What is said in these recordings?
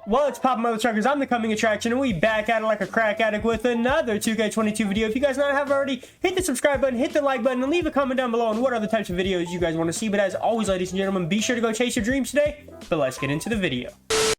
What's poppin', motherfuckers? I'm the coming attraction, and we back at it like a crack addict with another 2K22 video. If you guys not have already, hit the subscribe button, hit the like button, and leave a comment down below on what other types of videos you guys want to see. But as always, ladies and gentlemen, be sure to go chase your dreams today. But let's get into the video.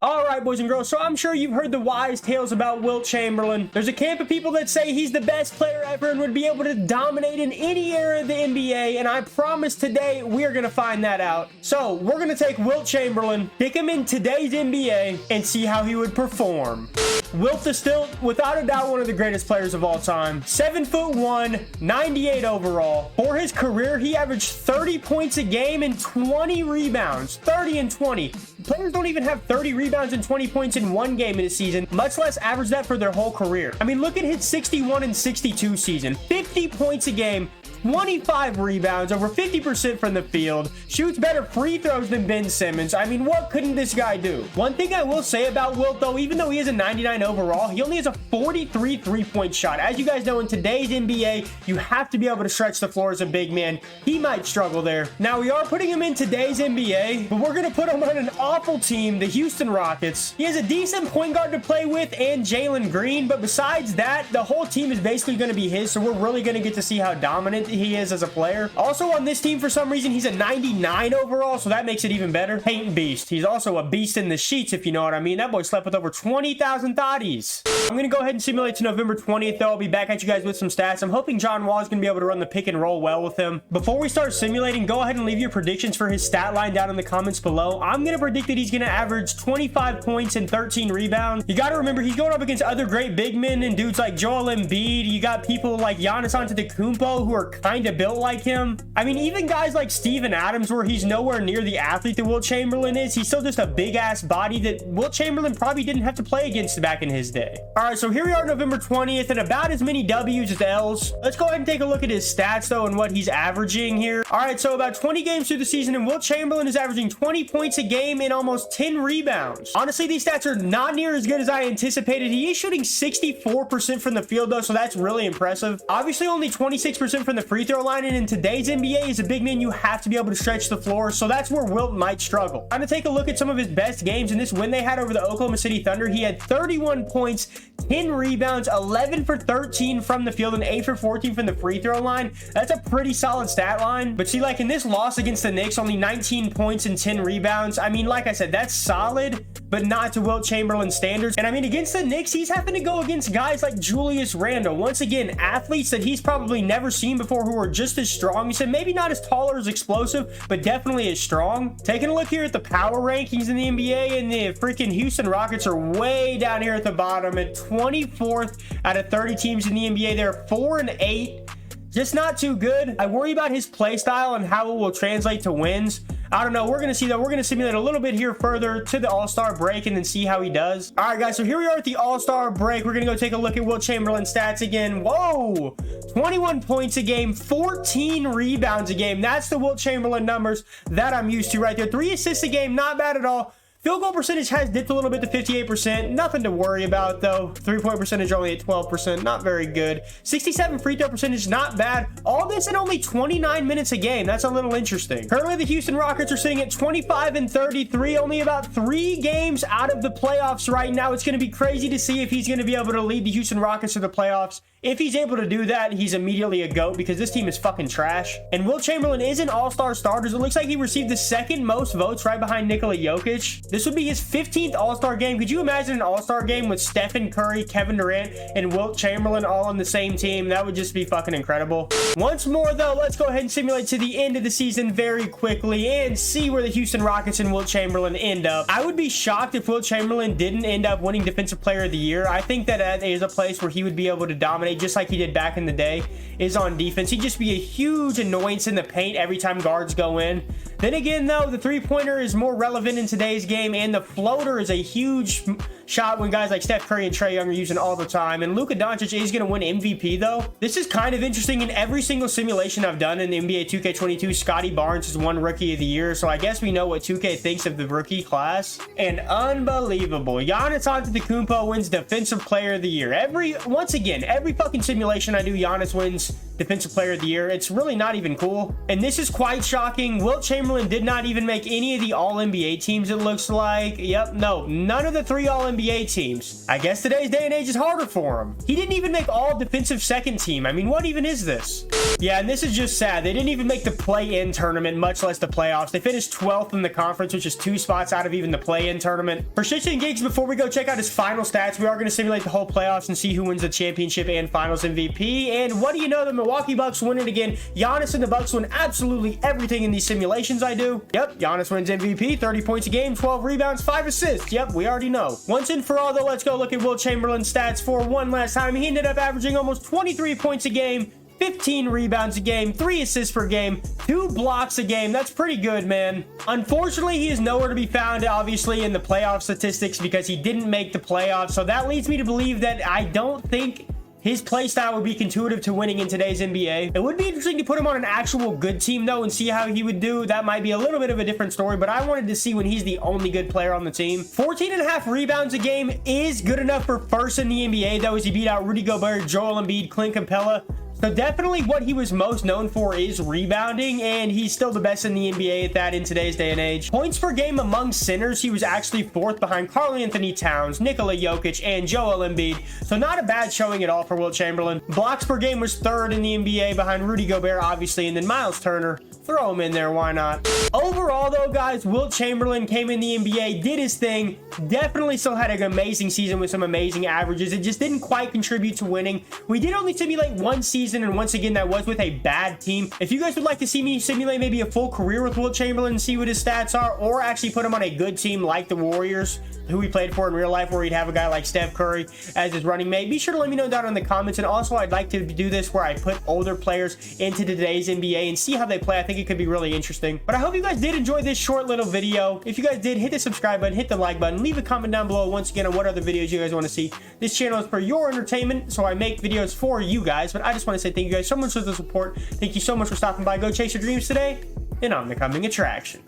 Alright, boys and girls, so I'm sure you've heard the wise tales about Wilt Chamberlain. There's a camp of people that say he's the best player ever and would be able to dominate in any era of the NBA, and I promise today we're going to find that out. So, we're going to take Wilt Chamberlain, pick him in today's NBA, and see how he would perform. Wilt the Stilt, without a doubt one of the greatest players of all time. 7'1", 98 overall. For his career, he averaged 30 points a game and 20 rebounds. 30 and 20. Players don't even have 30 rebounds and 20 points in one game in a season, much less average that for their whole career. I mean, look at his 61 and 62 season. 50 points a game, 25 rebounds, over 50% from the field, shoots better free throws than Ben Simmons. I mean, what couldn't this guy do? One thing I will say about Wilt, though, even though he is a 99 overall, he only has a 43 three-point shot. As you guys know, in today's NBA, you have to be able to stretch the floor as a big man. He might struggle there. Now, we are putting him in today's NBA, but we're going to put him on an awful team, the Houston Rockets. He has a decent point guard to play with and Jalen Green, but besides that, the whole team is basically going to be his, so we're really going to get to see how dominant he is as a player. Also on this team, for some reason, he's a 99 overall, so that makes it even better. Paint beast. He's also a beast in the sheets, if you know what I mean. That boy slept with over 20,000 thotties. I'm going to go ahead and simulate to November 20th, though. I'll be back at you guys with some stats. I'm hoping John Wall is going to be able to run the pick and roll well with him. Before we start simulating, go ahead and leave your predictions for his stat line down in the comments below. I'm going to predict that he's going to average 25 points and 13 rebounds. You got to remember, he's going up against other great big men and dudes like Joel Embiid. You got people like Giannis Antetokounmpo who are kind of built like him. I mean, even guys like Steven Adams, where he's nowhere near the athlete that Wilt Chamberlain is, he's still just a big ass body that Wilt Chamberlain probably didn't have to play against back in his day. All right, so here we are November 20th and about as many W's as L's. Let's go ahead and take a look at his stats though and what he's averaging here. All right, so about 20 games through the season, and Wilt Chamberlain is averaging 20 points a game and almost 10 rebounds. Honestly, these stats are not near as good as I anticipated. He is shooting 64% from the field though, so that's really impressive. Obviously only 26% from the free throw line, and in today's NBA, as a big man, you have to be able to stretch the floor, so that's where Wilt might struggle. I'm gonna take a look at some of his best games. In this win they had over the Oklahoma City Thunder, he had 31 points, 10 rebounds, 11 for 13 from the field, and 8 for 14 from the free throw line. That's a pretty solid stat line. But see, like in this loss against the Knicks, only 19 points and 10 rebounds. I mean, like I said, that's solid, but not to Wilt Chamberlain standards. And I mean, against the Knicks, he's having to go against guys like Julius Randle. Once again, athletes that he's probably never seen before who are just as strong. He said maybe not as tall or as explosive, but definitely as strong. Taking a look here at the power rankings in the NBA, and the freaking Houston Rockets are way down here at the bottom at 24th out of 30 teams in the NBA. They're 4-8. Just not too good. I worry about his play style and how it will translate to wins. I don't know. We're going to see that. We're going to simulate a little bit here further to the All-Star break and then see how he does. All right, guys. So here we are at the All-Star break. We're going to go take a look at Wilt Chamberlain's stats again. Whoa! 21 points a game, 14 rebounds a game. That's the Wilt Chamberlain numbers that I'm used to right there. 3 assists a game. Not bad at all. Field goal percentage has dipped a little bit to 58%. Nothing to worry about, though. 3-point percentage only at 12%. Not very good. 67 free throw percentage, not bad. All this in only 29 minutes a game. That's a little interesting. Currently, the Houston Rockets are sitting at 25-33. Only about 3 games out of the playoffs right now. It's going to be crazy to see if he's going to be able to lead the Houston Rockets to the playoffs. If he's able to do that, he's immediately a GOAT because this team is fucking trash. And Wilt Chamberlain is an all-star starters. It looks like he received the second most votes right behind Nikola Jokic. This would be his 15th all-star game. Could you imagine an all-star game with Stephen Curry, Kevin Durant, and Wilt Chamberlain all on the same team? That would just be fucking incredible. Once more, though, let's go ahead and simulate to the end of the season very quickly and see where the Houston Rockets and Wilt Chamberlain end up. I would be shocked if Wilt Chamberlain didn't end up winning Defensive Player of the Year. I think that is a place where he would be able to dominate just like he did back in the day, is on defense. He'd just be a huge annoyance in the paint every time guards go in. Then again, though, the three-pointer is more relevant in today's game, and the floater is a huge shot when guys like Steph Curry and Trae Young are using all the time. And Luka Doncic is going to win MVP, though. This is kind of interesting. In every single simulation I've done in the NBA 2K22, Scotty Barnes has won Rookie of the Year, so I guess we know what 2K thinks of the rookie class. And unbelievable. Giannis Antetokounmpo wins Defensive Player of the Year. Once again, every fucking simulation I do, Giannis wins Defensive Player of the Year. It's really not even cool. And this is quite shocking. Wilt Chamberlain did not even make any of the All-NBA teams, it looks like. Yep, no, none of the 3 All-NBA teams. I guess today's day and age is harder for him. He didn't even make all defensive second team. I mean, what even is this? Yeah, and this is just sad. They didn't even make the play-in tournament, much less the playoffs. They finished 12th in the conference, which is 2 spots out of even the play-in tournament. For shits and gigs, before we go check out his final stats, we are going to simulate the whole playoffs and see who wins the championship and finals MVP. And what do you know? The Milwaukee Bucks win it again. Giannis and the Bucks win absolutely everything in these simulations I do. Yep, Giannis wins MVP, 30 points a game, 12 rebounds, 5 assists. Yep, we already know. Once and for all, though, let's go look at Wilt Chamberlain's stats for one last time. He ended up averaging almost 23 points a game, 15 rebounds a game, 3 assists per game, 2 blocks a game. That's pretty good, man. Unfortunately, he is nowhere to be found, obviously, in the playoff statistics because he didn't make the playoffs. So that leads me to believe that I don't think his playstyle would be intuitive to winning in today's NBA. It would be interesting to put him on an actual good team, though, and see how he would do. That might be a little bit of a different story, but I wanted to see when he's the only good player on the team. 14.5 rebounds a game is good enough for first in the NBA, though, as he beat out Rudy Gobert, Joel Embiid, Clint Capella. So definitely what he was most known for is rebounding, and he's still the best in the NBA at that in today's day and age. Points per game among centers, he was actually 4th behind Karl-Anthony Towns, Nikola Jokic, and Joel Embiid. So not a bad showing at all for Wilt Chamberlain. Blocks per game was 3rd in the NBA behind Rudy Gobert, obviously, and then Miles Turner. Throw him in there, why not? Overall, though, guys, Wilt Chamberlain came in the NBA, did his thing, definitely still had an amazing season with some amazing averages. It just didn't quite contribute to winning. We did only simulate one season, and once again, that was with a bad team. If you guys would like to see me simulate maybe a full career with Wilt Chamberlain and see what his stats are, or actually put him on a good team like the Warriors, who he played for in real life, where he'd have a guy like Steph Curry as his running mate, be sure to let me know down in the comments. And also, I'd like to do this where I put older players into today's NBA and see how they play. I think it could be really interesting. But I hope you guys did enjoy this short little video. If you guys did, hit the subscribe button, hit the like button, leave a comment down below once again on what other videos you guys want to see. This channel is for your entertainment, so I make videos for you guys. But I just want to say thank you guys so much for the support. Thank you so much for stopping by. Go chase your dreams today, and I'm the coming attraction.